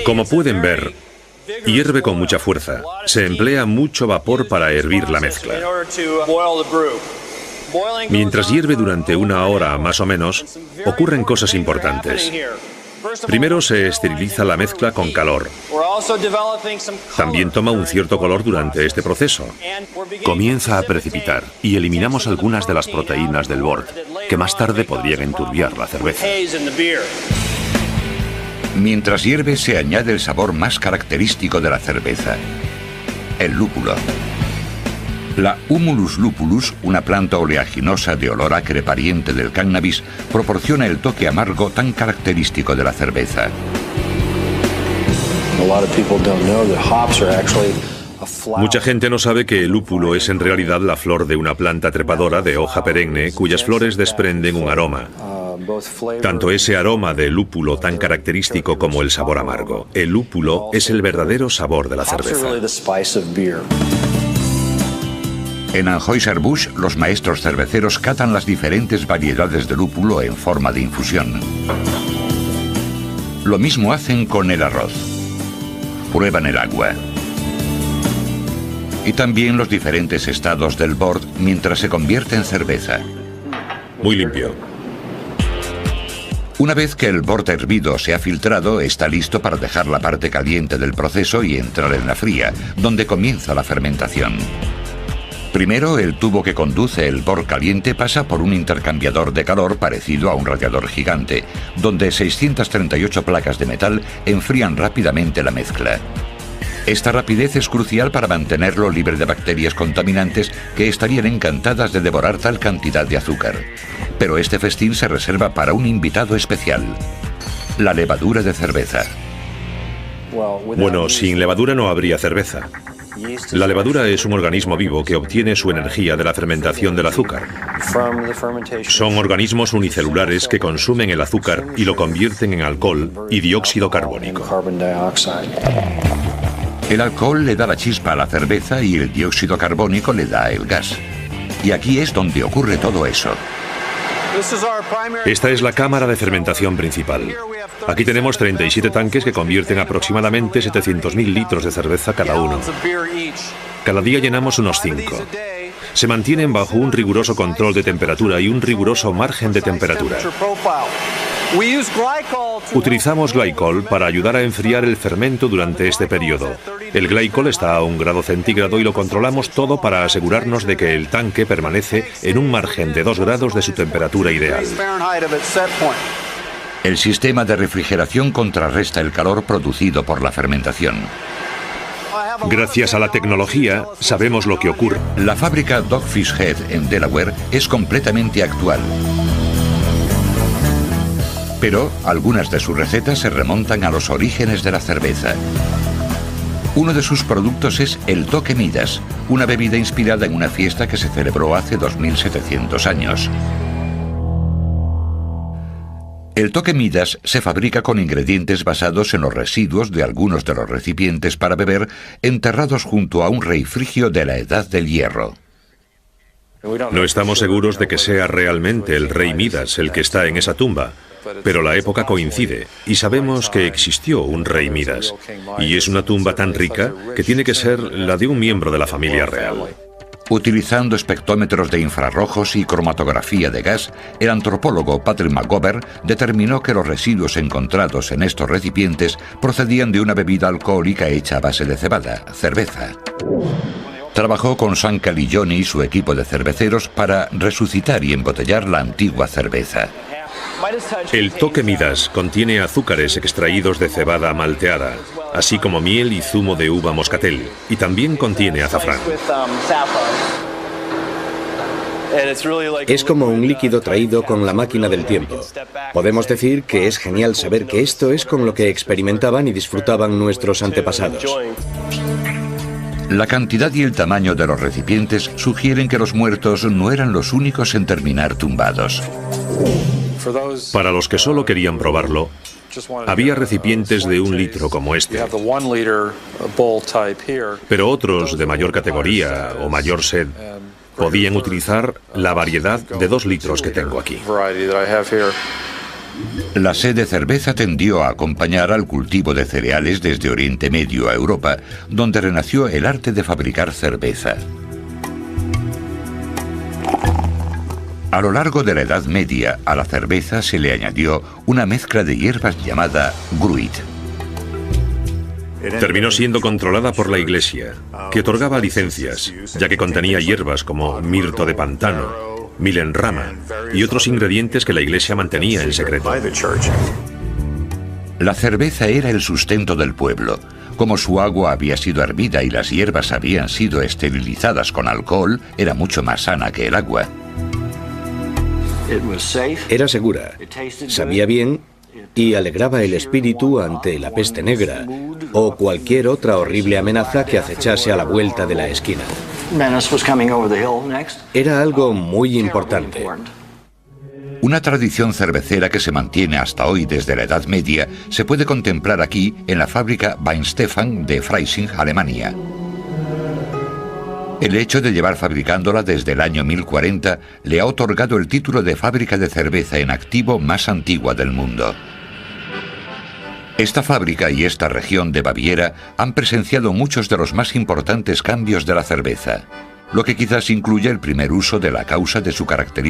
Como pueden ver, hierve con mucha fuerza. Se emplea mucho vapor para hervir la mezcla. Mientras hierve durante 1 hora más o menos, ocurren cosas importantes. Primero se esteriliza la mezcla con calor. También toma un cierto color durante este proceso. Comienza a precipitar y eliminamos algunas de las proteínas del bort, que más tarde podrían enturbiar la cerveza. Mientras hierve se añade el sabor más característico de la cerveza, el lúpulo. La Humulus lupulus, una planta oleaginosa de olor acre pariente del cannabis, proporciona el toque amargo tan característico de la cerveza. Mucha gente no sabe que el lúpulo es en realidad la flor de una planta trepadora de hoja perenne cuyas flores desprenden un aroma. Tanto ese aroma de lúpulo tan característico como el sabor amargo. El lúpulo es el verdadero sabor de la cerveza. En Anheuser-Busch, los maestros cerveceros catan las diferentes variedades de lúpulo en forma de infusión. Lo mismo hacen con el arroz. Prueban el agua. Y también los diferentes estados del bort mientras se convierte en cerveza. Muy limpio. Una vez que el bort hervido se ha filtrado, está listo para dejar la parte caliente del proceso y entrar en la fría, donde comienza la fermentación. Primero, el tubo que conduce el bort caliente pasa por un intercambiador de calor parecido a un radiador gigante, donde 638 placas de metal enfrían rápidamente la mezcla. Esta rapidez es crucial para mantenerlo libre de bacterias contaminantes que estarían encantadas de devorar tal cantidad de azúcar. Pero este festín se reserva para un invitado especial: la levadura de cerveza. Bueno, sin levadura no habría cerveza. La levadura es un organismo vivo que obtiene su energía de la fermentación del azúcar. Son organismos unicelulares que consumen el azúcar y lo convierten en alcohol y dióxido carbónico. El alcohol le da la chispa a la cerveza y el dióxido carbónico le da el gas. Y aquí es donde ocurre todo eso. Esta es la cámara de fermentación principal. Aquí tenemos 37 tanques que convierten aproximadamente 700.000 litros de cerveza cada uno. Cada día llenamos unos 5. Se mantienen bajo un riguroso control de temperatura y un riguroso margen de temperatura. Utilizamos glicol para ayudar a enfriar el fermento durante este periodo. El glicol está a 1 grado centígrado y lo controlamos todo para asegurarnos de que el tanque permanece en un margen de 2 grados de su temperatura ideal. El sistema de refrigeración contrarresta el calor producido por la fermentación. Gracias a la tecnología, sabemos lo que ocurre. La fábrica Dogfish Head en Delaware es completamente actual. Pero algunas de sus recetas se remontan a los orígenes de la cerveza. Uno de sus productos es el toque Midas, una bebida inspirada en una fiesta que se celebró hace 2700 años. El toque Midas se fabrica con ingredientes basados en los residuos de algunos de los recipientes para beber enterrados junto a un rey frigio de la Edad del Hierro. No estamos seguros de que sea realmente el rey Midas el que está en esa tumba, pero la época coincide y sabemos que existió un rey Midas, y es una tumba tan rica que tiene que ser la de un miembro de la familia real. Utilizando espectrómetros de infrarrojos y cromatografía de gas, el antropólogo Patrick McGovern determinó que los residuos encontrados en estos recipientes procedían de una bebida alcohólica hecha a base de cebada, cerveza. Trabajó con Sam Caligione y su equipo de cerveceros para resucitar y embotellar la antigua cerveza. El toque Midas contiene azúcares extraídos de cebada malteada, así como miel y zumo de uva moscatel, y también contiene azafrán. Es como un líquido traído con la máquina del tiempo. Podemos decir que es genial saber que esto es con lo que experimentaban y disfrutaban nuestros antepasados. La cantidad y el tamaño de los recipientes sugieren que los muertos no eran los únicos en terminar tumbados. Para los que solo querían probarlo, había recipientes de 1 litro como este. Pero otros de mayor categoría o mayor sed podían utilizar la variedad de 2 litros que tengo aquí. La sed de cerveza tendió a acompañar al cultivo de cereales desde Oriente Medio a Europa, donde renació el arte de fabricar cerveza. A lo largo de la Edad Media, a la cerveza se le añadió una mezcla de hierbas llamada gruit. Terminó siendo controlada por la Iglesia, que otorgaba licencias, ya que contenía hierbas como mirto de pantano, milenrama y otros ingredientes que la Iglesia mantenía en secreto. La cerveza era el sustento del pueblo. Como su agua había sido hervida y las hierbas habían sido esterilizadas con alcohol, era mucho más sana que el agua. Era segura, sabía bien y alegraba el espíritu ante la peste negra o cualquier otra horrible amenaza que acechase a la vuelta de la esquina. Era algo muy importante. Una tradición cervecera que se mantiene hasta hoy desde la Edad Media se puede contemplar aquí en la fábrica Weihenstephan de Freising, Alemania. El hecho de llevar fabricándola desde el año 1040 le ha otorgado el título de fábrica de cerveza en activo más antigua del mundo. Esta fábrica y esta región de Baviera han presenciado muchos de los más importantes cambios de la cerveza, lo que quizás incluya el primer uso de la causa de su característica